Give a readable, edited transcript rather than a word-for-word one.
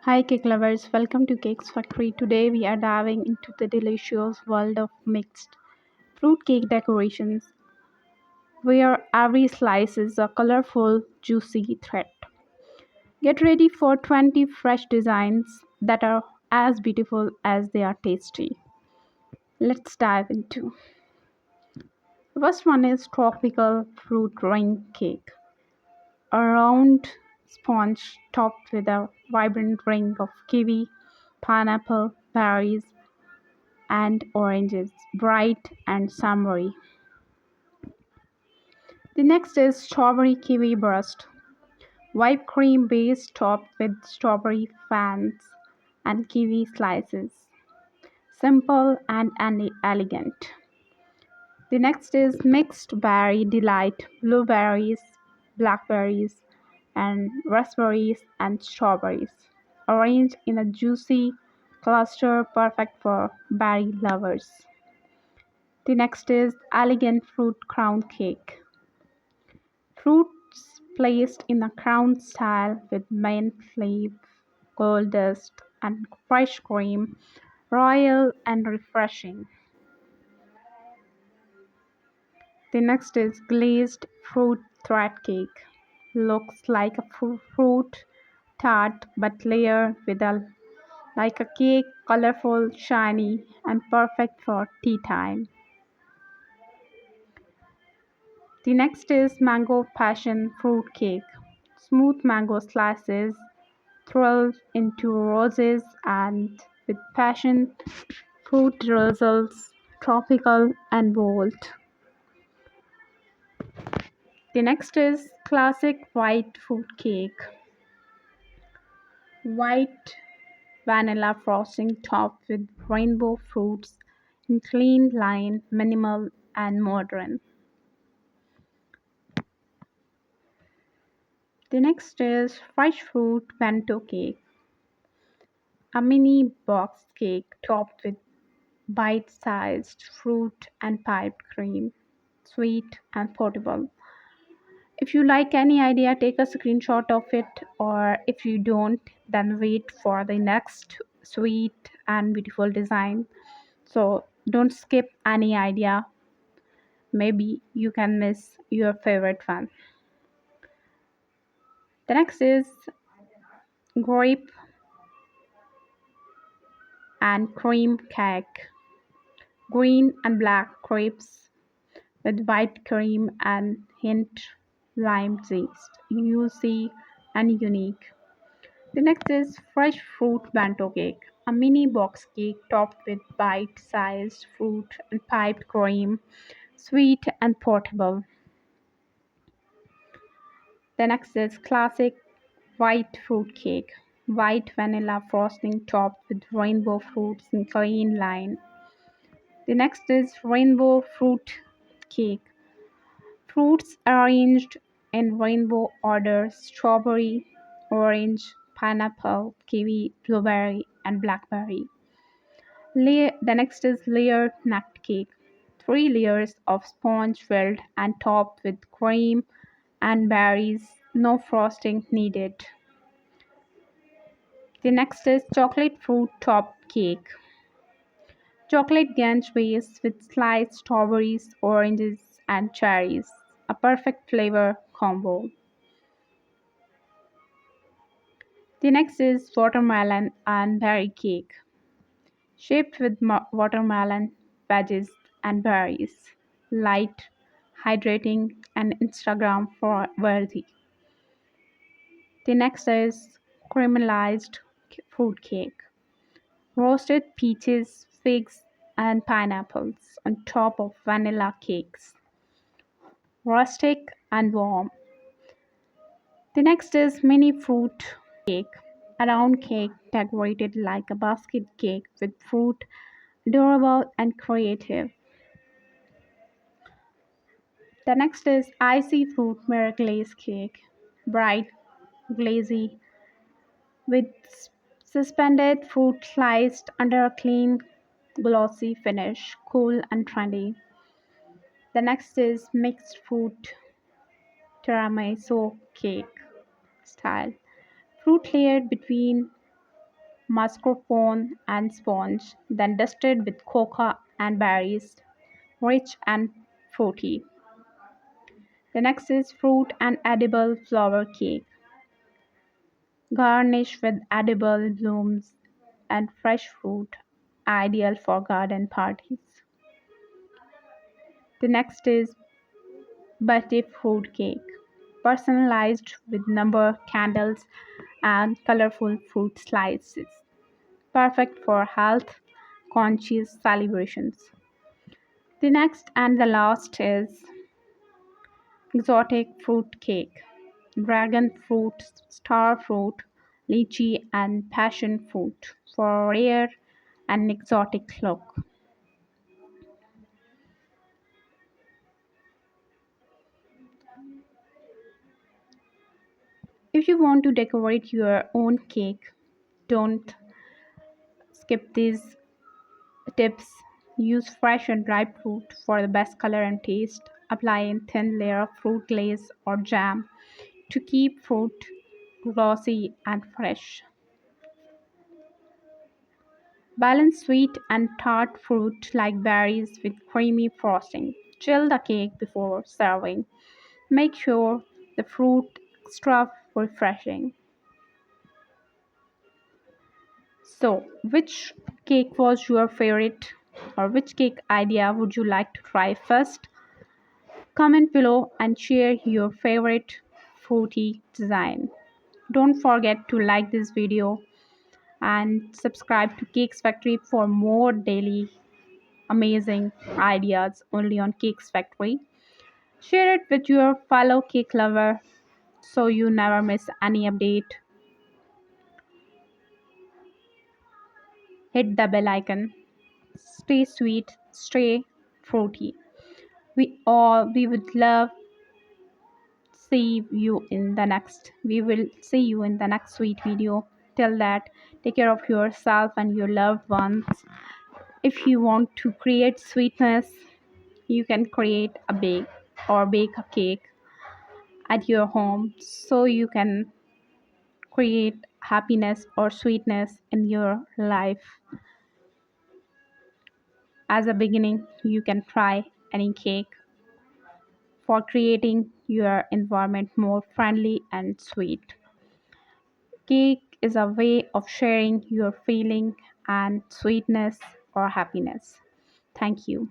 Hi, cake lovers, welcome to Cakes Factory. Today we are diving into the delicious world of mixed fruit cake decorations, where every slice is a colorful, juicy thread. Get ready for 20 fresh designs that are as beautiful as they are tasty. Let's dive into. The first one is tropical fruit ring cake, a round sponge topped with a vibrant ring of kiwi, pineapple, berries, and oranges, bright and summery. The next is strawberry kiwi burst, whipped cream base topped with strawberry fans and kiwi slices. Simple and elegant. The next is mixed berry delight, blueberries, blackberries, and raspberries and strawberries, arranged in a juicy cluster perfect for berry lovers. The next is elegant fruit crown cake. Fruits placed in a crown style with mint leaf, gold dust, and fresh cream, royal and refreshing. The next is glazed fruit thread cake. Looks like a fruit tart but layered with a like a cake, colorful, shiny, and perfect for tea time. The next is mango passion fruit cake. Smooth mango slices swirled into roses and with passion fruit drizzles, tropical and bold. The next is classic white fruit cake. White vanilla frosting topped with rainbow fruits in clean line, minimal and modern. The next is fresh fruit bento cake. A mini box cake topped with bite-sized fruit and piped cream, sweet and portable. If you like any idea, take a screenshot of it, or if you don't, then wait for the next sweet and beautiful design. So don't skip any idea. Maybe you can miss your favorite one. The next is grape and cream cake. Green and black grapes with white cream and hint lime zest. Juicy and unique. The next is fresh fruit bento cake, a mini box cake topped with bite-sized fruit and piped cream, sweet and portable. The next is classic white fruit cake, white vanilla frosting topped with rainbow fruits in clean line. The next is rainbow fruit cake, fruits arranged in rainbow order: strawberry, orange, pineapple, kiwi, blueberry, and blackberry. The next is layered nut cake. Three layers of sponge filled and topped with cream and berries. No frosting needed. The next is chocolate fruit top cake. Chocolate ganj base with sliced strawberries, oranges, and cherries. A perfect flavor combo. The next is watermelon and berry cake. Shaped with watermelon, veggies, and berries. Light, hydrating, and Instagram for worthy. The next is caramelized fruit cake. Roasted peaches, figs, and pineapples on top of vanilla cakes. Rustic and warm. The next is mini fruit cake. A round cake decorated like a basket cake with fruit, adorable and creative. The next is icy fruit mirror glaze cake. Bright, glazy, with suspended fruit sliced under a clean, glossy finish. Cool and trendy. The next is mixed fruit tiramisu cake style. Fruit layered between mascarpone and sponge, then dusted with cocoa and berries, rich and fruity. The next is fruit and edible flower cake, garnished with edible blooms and fresh fruit, ideal for garden parties. The next is birthday fruit cake, personalized with number candles and colorful fruit slices, perfect for health conscious celebrations. The next and the last is exotic fruit cake, dragon fruit, star fruit, lychee, and passion fruit for rare and exotic look. If you want to decorate your own cake, don't skip these tips. Use fresh and ripe fruit for the best color and taste. Apply a thin layer of fruit glaze or jam to keep fruit glossy and fresh. Balance sweet and tart fruit like berries with creamy frosting. Chill the cake before serving. Make sure the fruit extra refreshing. So, which cake was your favorite, or which cake idea would you like to try first? Comment below and share your favorite fruity design. Don't forget to like this video and subscribe to Cakes Factory for more daily amazing ideas only on Cakes Factory. Share it with your fellow cake lover so you never miss any update. Hit the bell icon. Stay sweet, stay fruity. We would love we will see you in the next sweet video. Till that, take care of yourself and your loved ones. If you want to create sweetness, you can create a bake or bake a cake at your home so you can create happiness or sweetness in your life. As a beginning, you can try any cake for creating your environment more friendly and sweet. Cake is a way of sharing your feeling and sweetness or happiness. Thank you.